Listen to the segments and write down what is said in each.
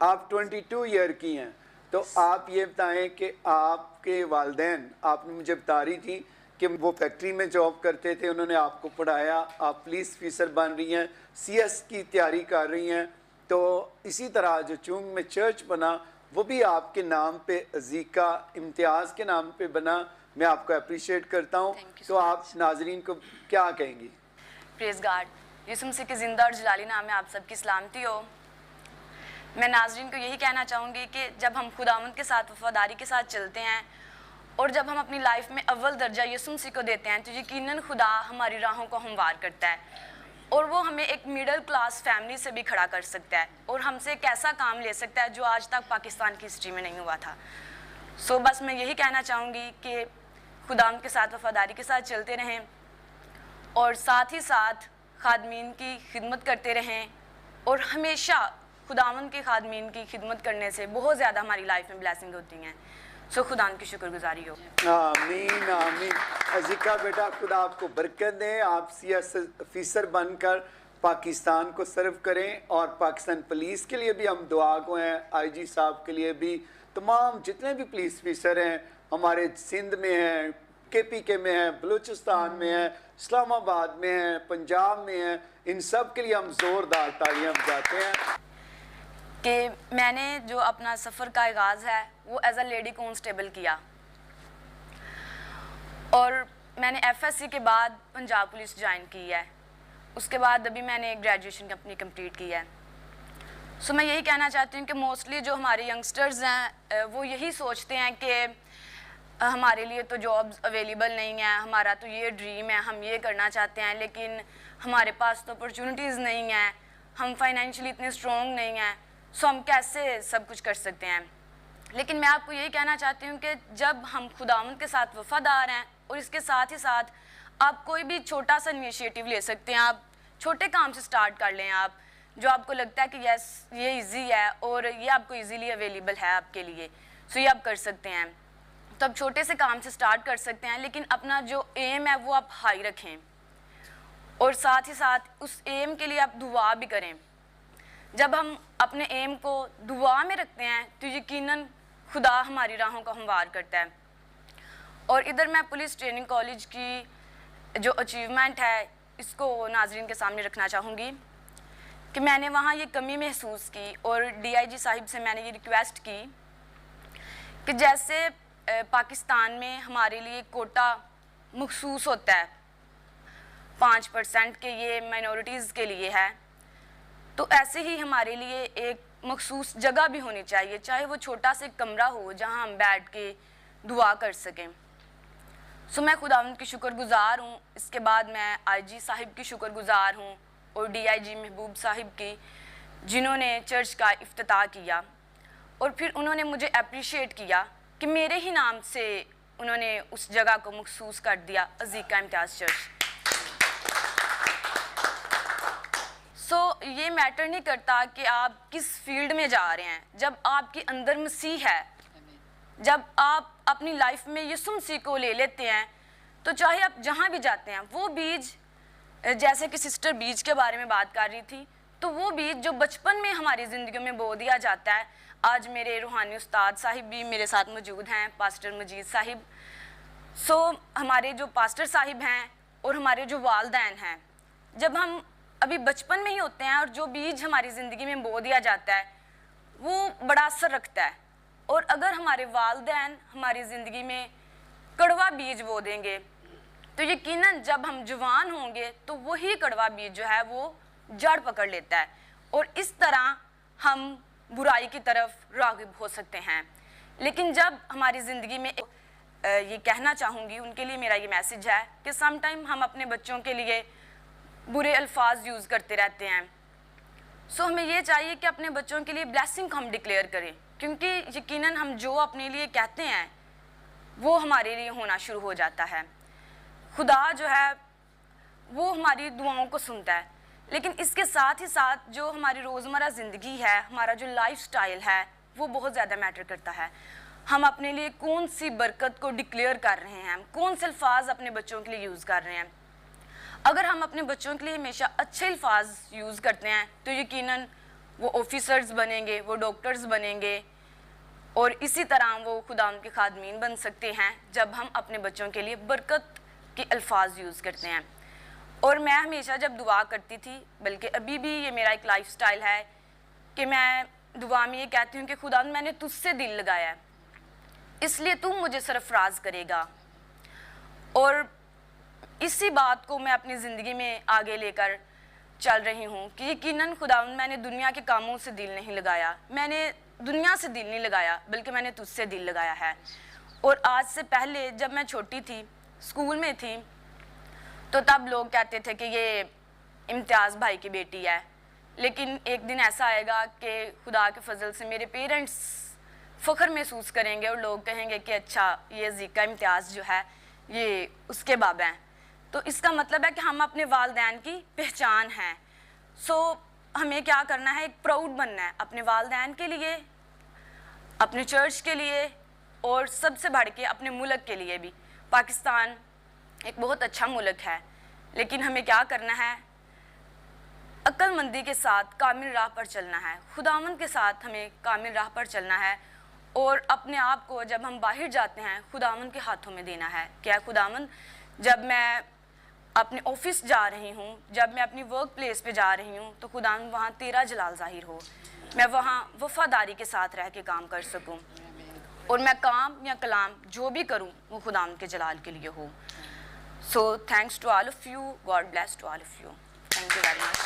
آپ 22 ایئر کی ہیں، تو آپ یہ بتائیں کہ آپ کے والدین، آپ نے مجھے بتا رہی تھی کہ وہ فیکٹری میں جاب کرتے تھے، انہوں نے آپ کو پڑھایا، آپ پولیس آفیسر بن رہی ہیں، سی ایس کی تیاری کر رہی ہیں، تو اسی طرح جو چونگ میں چرچ بنا وہ بھی آپ کے نام پہ، عزیقہ امتیاز کے نام پہ بنا. میں آپ کو اپریشیٹ کرتا ہوں. تو آپ ناظرین کو کیا کہیں گی؟ پریز گاڈ، یسوع مسیح کے زندہ اور جلالی نام میں آپ سب کی سلامتی ہو. میں ناظرین کو یہی کہنا چاہوں گی کہ جب ہم خداوند کے ساتھ وفاداری کے ساتھ چلتے ہیں اور جب ہم اپنی لائف میں اول درجہ یسوع مسیح کو دیتے ہیں تو یقیناً خدا ہماری راہوں کو ہموار کرتا ہے اور وہ ہمیں ایک میڈل کلاس فیملی سے بھی کھڑا کر سکتا ہے اور ہم سے ایک ایسا کام لے سکتا ہے جو آج تک پاکستان کی ہسٹری میں نہیں ہوا تھا. بس میں یہی کہنا چاہوں گی کہ خداوند کے ساتھ وفاداری کے ساتھ چلتے رہیں اور ساتھ ہی ساتھ خادمین کی خدمت کرتے رہیں اور ہمیشہ خداوند کے خادمین کی خدمت کرنے سے بہت زیادہ ہماری لائف میں بلیسنگ ہوتی ہیں. خداوند کی شکر گزاری ہو. آمین آمین. عزیقہ بیٹا خدا آپ کو برکت دیں، آپ سی ایس آفیسر بن کر پاکستان کو سرو کریں اور پاکستان پولیس کے لیے بھی ہم دعا گو ہیں، آئی جی صاحب کے لیے بھی، تمام جتنے بھی پولیس آفیسر ہیں ہمارے سندھ میں ہیں، کے میں ہیں، بلوچستان میں ہیں، اسلام آباد میں ہیں، پنجاب میں ہیں، ان سب کے لیے ہم زوردار تالیاں بجاتے ہیں. کہ میں نے جو اپنا سفر کا آغاز ہے وہ ایز اے لیڈی کانسٹیبل کیا اور میں نے ایف ایس سی کے بعد پنجاب پولیس جوائن کی ہے. اس کے بعد ابھی میں نے گریجویشن اپنی کمپلیٹ کی ہے. میں یہی کہنا چاہتی ہوں کہ موسٹلی جو ہمارے ینگسٹرز ہیں وہ یہی سوچتے ہیں کہ ہمارے لیے تو جابز اویلیبل نہیں ہیں، ہمارا تو یہ ڈریم ہے، ہم یہ کرنا چاہتے ہیں لیکن ہمارے پاس تو اپرچونیٹیز نہیں ہیں، ہم فائنینشلی اتنے اسٹرانگ نہیں ہیں، ہم کیسے سب کچھ کر سکتے ہیں. لیکن میں آپ کو یہی کہنا چاہتی ہوں کہ جب ہم خداوند کے ساتھ وفادار ہیں اور اس کے ساتھ ہی ساتھ آپ کوئی بھی چھوٹا سا انیشیٹو لے سکتے ہیں، آپ چھوٹے کام سے سٹارٹ کر لیں، آپ جو آپ کو لگتا ہے کہ یس یہ ایزی ہے اور یہ آپ کو ایزیلی اویلیبل ہے آپ کے لیے، یہ آپ کر سکتے ہیں. تو آپ چھوٹے سے کام سے سٹارٹ کر سکتے ہیں لیکن اپنا جو ایم ہے وہ آپ ہائی رکھیں اور ساتھ ہی ساتھ اس ایم کے لیے آپ دعا بھی کریں. جب ہم اپنے ایم کو دعا میں رکھتے ہیں تو یقیناً خدا ہماری راہوں کو ہموار کرتا ہے. اور ادھر میں پولیس ٹریننگ کالج کی جو اچیومنٹ ہے اس کو ناظرین کے سامنے رکھنا چاہوں گی کہ میں نے وہاں یہ کمی محسوس کی اور ڈی آئی جی صاحب سے میں نے یہ ریکویسٹ کی کہ جیسے پاکستان میں ہمارے لیے کوٹا مخصوص ہوتا ہے 5% کے یہ مائنورٹیز کے لیے ہے، تو ایسے ہی ہمارے لیے ایک مخصوص جگہ بھی ہونی چاہیے، چاہے وہ چھوٹا سے کمرہ ہو جہاں ہم بیٹھ کے دعا کر سکیں. میں خداوند کی شکر گزار ہوں. اس کے بعد میں آئی جی صاحب کی شکر گزار ہوں اور ڈی آئی جی محبوب صاحب کی، جنہوں نے چرچ کا افتتاح کیا اور پھر انہوں نے مجھے اپریشیٹ کیا کہ میرے ہی نام سے انہوں نے اس جگہ کو مخصوص کر دیا، عزیقہ امتیاز چرچ. یہ میٹر نہیں کرتا کہ آپ کس فیلڈ میں جا رہے ہیں، جب آپ کے اندر مسیح ہے، جب آپ اپنی لائف میں یسوع مسیح کو لے لیتے ہیں تو چاہے آپ جہاں بھی جاتے ہیں وہ بیج، جیسے کہ سسٹر بیج کے بارے میں بات کر رہی تھی، تو وہ بیج جو بچپن میں ہماری زندگیوں میں بو دیا جاتا ہے. آج میرے روحانی استاد صاحب بھی میرے ساتھ موجود ہیں، پاسٹر مجید صاحب. ہمارے جو پاسٹر صاحب ہیں اور ہمارے جو والدین ہیں، جب ہم ابھی بچپن میں ہی ہوتے ہیں اور جو بیج ہماری زندگی میں بو دیا جاتا ہے وہ بڑا اثر رکھتا ہے. اور اگر ہمارے والدین ہماری زندگی میں کڑوا بیج بو دیں گے تو یقیناً جب ہم جوان ہوں گے تو وہی کڑوا بیج جو ہے وہ جڑ پکڑ لیتا ہے اور اس طرح ہم برائی کی طرف راغب ہو سکتے ہیں. لیکن جب ہماری زندگی میں یہ کہنا چاہوں گی، ان کے لیے میرا یہ میسج ہے کہ سم ٹائم ہم اپنے بچوں کے لیے برے الفاظ یوز کرتے رہتے ہیں. ہمیں یہ چاہیے کہ اپنے بچوں کے لیے بلیسنگ کو ہم ڈکلیئر کریں، کیونکہ یقیناً ہم جو اپنے لیے کہتے ہیں وہ ہمارے لیے ہونا شروع ہو جاتا ہے. خدا جو ہے وہ ہماری دعاؤں کو سنتا ہے، لیکن اس کے ساتھ ہی ساتھ جو ہماری روزمرہ زندگی ہے، ہمارا جو لائف سٹائل ہے وہ بہت زیادہ میٹر کرتا ہے. ہم اپنے لیے کون سی برکت کو ڈکلیئر کر رہے ہیں، کون سے الفاظ اپنے بچوں کے لیے یوز کر رہے ہیں. اگر ہم اپنے بچوں کے لیے ہمیشہ اچھے الفاظ یوز کرتے ہیں تو یقیناً وہ آفیسرز بنیں گے, وہ ڈاکٹرز بنیں گے, اور اسی طرح وہ خداوند کے خادمین بن سکتے ہیں جب ہم اپنے بچوں کے لیے برکت کے الفاظ یوز کرتے ہیں. اور میں ہمیشہ جب دعا کرتی تھی, بلکہ ابھی بھی یہ میرا ایک لائف سٹائل ہے کہ میں دعا میں یہ کہتی ہوں کہ خداوند میں نے تجھ سے دل لگایا ہے, اس لیے تو مجھے سرفراز کرے گا. اور اسی بات کو میں اپنی زندگی میں آگے لے کر چل رہی ہوں کہ یقیناً خداوند میں نے دنیا کے کاموں سے دل نہیں لگایا, میں نے دنیا سے دل نہیں لگایا, بلکہ میں نے تجھ سے دل لگایا ہے. اور آج سے پہلے جب میں چھوٹی تھی, اسکول میں تھی, تو تب لوگ کہتے تھے کہ یہ امتیاز بھائی کی بیٹی ہے, لیکن ایک دن ایسا آئے گا کہ خدا کے فضل سے میرے پیرنٹس فخر محسوس کریں گے اور لوگ کہیں گے کہ اچھا یہ ذیکا امتیاز جو ہے یہ اس کے بابا ہیں. تو اس کا مطلب ہے کہ ہم اپنے والدین کی پہچان ہیں. سو ہمیں کیا کرنا ہے, ایک پراؤڈ بننا ہے اپنے والدین کے لیے, اپنے چرچ کے لیے, اور سب سے بڑھ کے اپنے ملک کے لیے بھی. پاکستان ایک بہت اچھا ملک ہے, لیکن ہمیں کیا کرنا ہے, عقل مندی کے ساتھ کامل راہ پر چلنا ہے, خداوند کے ساتھ ہمیں کامل راہ پر چلنا ہے, اور اپنے آپ کو جب ہم باہر جاتے ہیں خداوند کے ہاتھوں میں دینا ہے. کیا خداوند, جب میں اپنے آفس جا رہی ہوں, جب میں اپنی ورک پلیس پہ جا رہی ہوں, تو خداوند وہاں تیرا جلال ظاہر ہو, میں وہاں وفاداری کے ساتھ رہ کے کام کر سکوں, اور میں کام یا کلام جو بھی کروں وہ خداوند کے جلال کے لیے ہو. So thanks to all of you, God bless to all of you, thank you very much.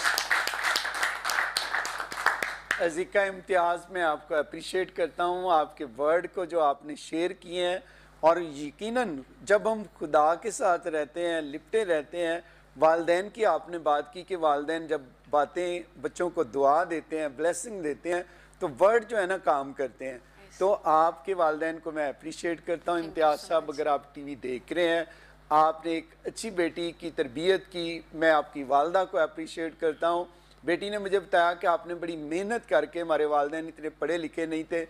Zika Imtiaz, میں آپ کو اپریشیٹ کرتا ہوں آپ کے ورڈ کو جو آپ نے شیئر کیے ہیں, اور یقیناً جب ہم خدا کے ساتھ رہتے ہیں, لپٹے رہتے ہیں. والدین کی آپ نے بات کی کہ والدین جب باتیں بچوں کو دعا دیتے ہیں, بلیسنگ دیتے ہیں, تو ورڈ جو ہے نا کام کرتے ہیں. تو آپ کے والدین کو میں اپریشیٹ کرتا ہوں. امتیاز صاحب, اگر آپ ٹی وی دیکھ رہے ہیں, آپ نے ایک اچھی بیٹی کی تربیت کی. میں آپ کی والدہ کو اپریشیٹ کرتا ہوں. بیٹی نے مجھے بتایا کہ آپ نے بڑی محنت کر کے, ہمارے والدین اتنے پڑھے لکھے نہیں تھے,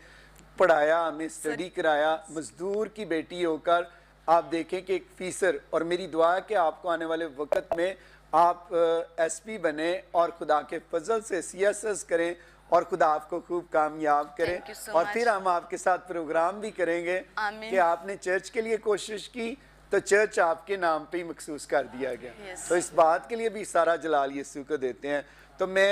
پڑھایا, ہمیں اسٹڈی کرایا. مزدور کی بیٹی ہو کر آپ دیکھیں کہ ایک فیسر, اور میری دعا ہے کہ آپ کو آنے والے وقت میں آپ ایس پی بنیں اور خدا کے فضل سے CSS کریں, اور خدا آپ کو خوب کامیاب کرے. اور پھر ہم آپ کے ساتھ پروگرام بھی کریں گے کہ آپ نے چرچ کے لیے کوشش کی تو چرچ آپ کے نام پہ ہی مخصوص کر دیا گیا. تو اس بات کے لیے بھی سارا جلال یسوع کو دیتے ہیں. تو میں